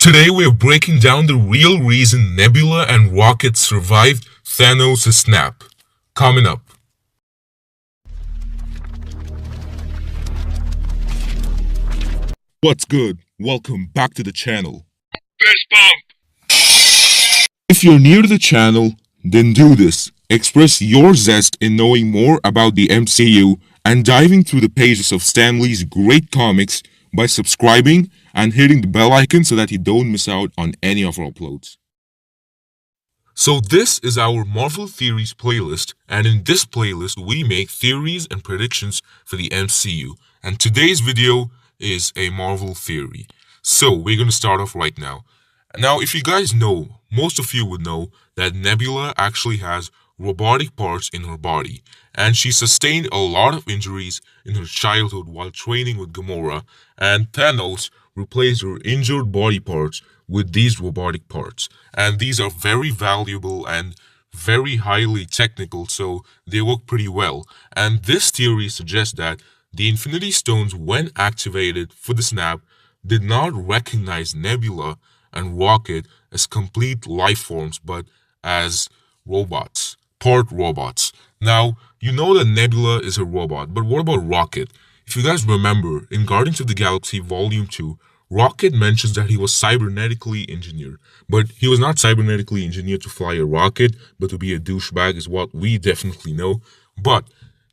Today we are breaking down the real reason Nebula and Rocket survived Thanos' snap. Coming up. What's good? Welcome back to the channel. Fist bump! If you're new to the channel, then do this. Express your zest in knowing more about the MCU and diving through the pages of Stan Lee's great comics by subscribing and hitting the bell icon so that you don't miss out on any of our uploads. So this is our Marvel Theories playlist, and in this playlist we make theories and predictions for the MCU. And today's video is a Marvel theory. So we're going to start off right now. Now, if you guys know, most of you would know that Nebula actually has robotic parts in her body, and she sustained a lot of injuries in her childhood while training with Gamora, and Thanos replaced her injured body parts with these robotic parts. And these are very valuable and very highly technical, so they work pretty well. And this theory suggests that the Infinity Stones, when activated for the snap, did not recognize Nebula and Rocket as complete life forms, but as robots, part robots. Now, you know that Nebula is a robot, but what about Rocket? If you guys remember, in Guardians of the Galaxy Volume 2, Rocket mentions that he was cybernetically engineered, but he was not cybernetically engineered to fly a rocket, but to be a douchebag is what we definitely know. But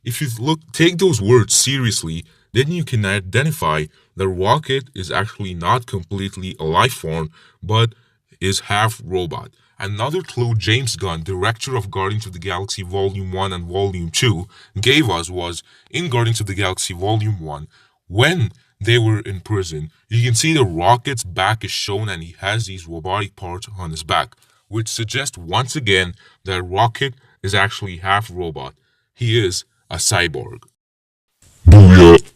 if you take those words seriously, then you can identify that Rocket is actually not completely a life form, but is half robot. Another clue James Gunn, director of Guardians of the Galaxy Volume 1 and Volume 2, gave us was, in Guardians of the Galaxy Volume 1, when they were in prison, you can see the Rocket's back is shown and he has these robotic parts on his back, which suggests once again that Rocket is actually half robot. He is a cyborg. Booyah!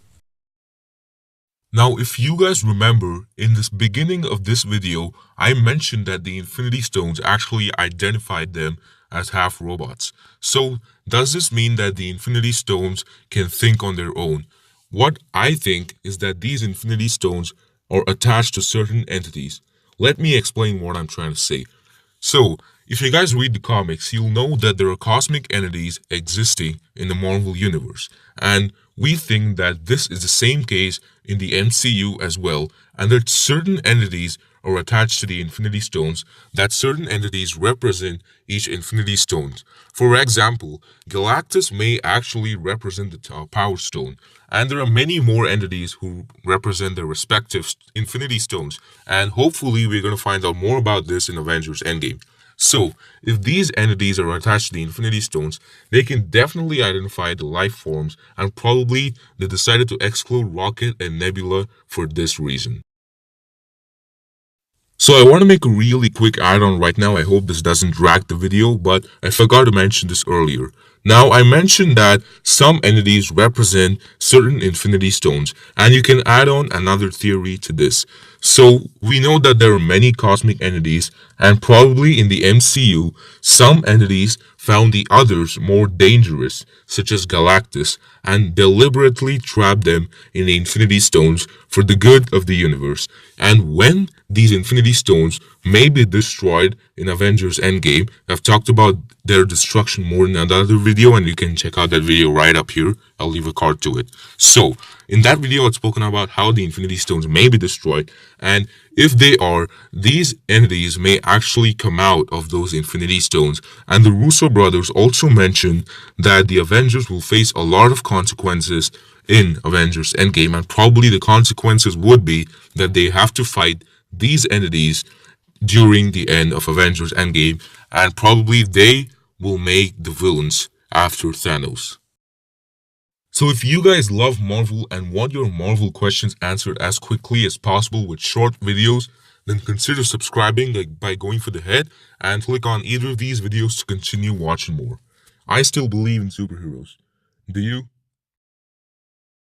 Now, if you guys remember, in this beginning of this video, I mentioned that the Infinity Stones actually identified them as half robots. So, does this mean that the Infinity Stones can think on their own? What I think is that these Infinity Stones are attached to certain entities. Let me explain what I'm trying to say. So, if you guys read the comics, you'll know that there are cosmic entities existing in the Marvel Universe. And we think that this is the same case in the MCU as well, and that certain entities are attached to the Infinity Stones, that certain entities represent each Infinity Stone. For example, Galactus may actually represent the Power Stone, and there are many more entities who represent their respective Infinity Stones, and hopefully we're going to find out more about this in Avengers Endgame. So, if these entities are attached to the Infinity Stones, they can definitely identify the life forms, and probably they decided to exclude Rocket and Nebula for this reason. So I want to make a really quick add-on right now. I hope this doesn't drag the video, but I forgot to mention this earlier. Now, I mentioned that some entities represent certain Infinity Stones, and you can add on another theory to this. So, we know that there are many cosmic entities, and probably in the MCU, some entities found the others more dangerous, such as Galactus, and deliberately trapped them in the Infinity Stones for the good of the universe. And when these Infinity Stones may be destroyed in Avengers Endgame, I've talked about their destruction more in another video, and you can check out that video right up here. I'll leave a card to it. So, in that video, I've spoken about how the Infinity Stones may be destroyed, and if they are, these entities may actually come out of those Infinity Stones. And the Russo brothers also mentioned that the Avengers will face a lot of consequences in Avengers Endgame, and probably the consequences would be that they have to fight these entities during the end of Avengers Endgame, and probably they will make the villains after Thanos. So if you guys love Marvel and want your Marvel questions answered as quickly as possible with short videos, then consider subscribing by going for the head and click on either of these videos to continue watching more. I still believe in superheroes. Do you?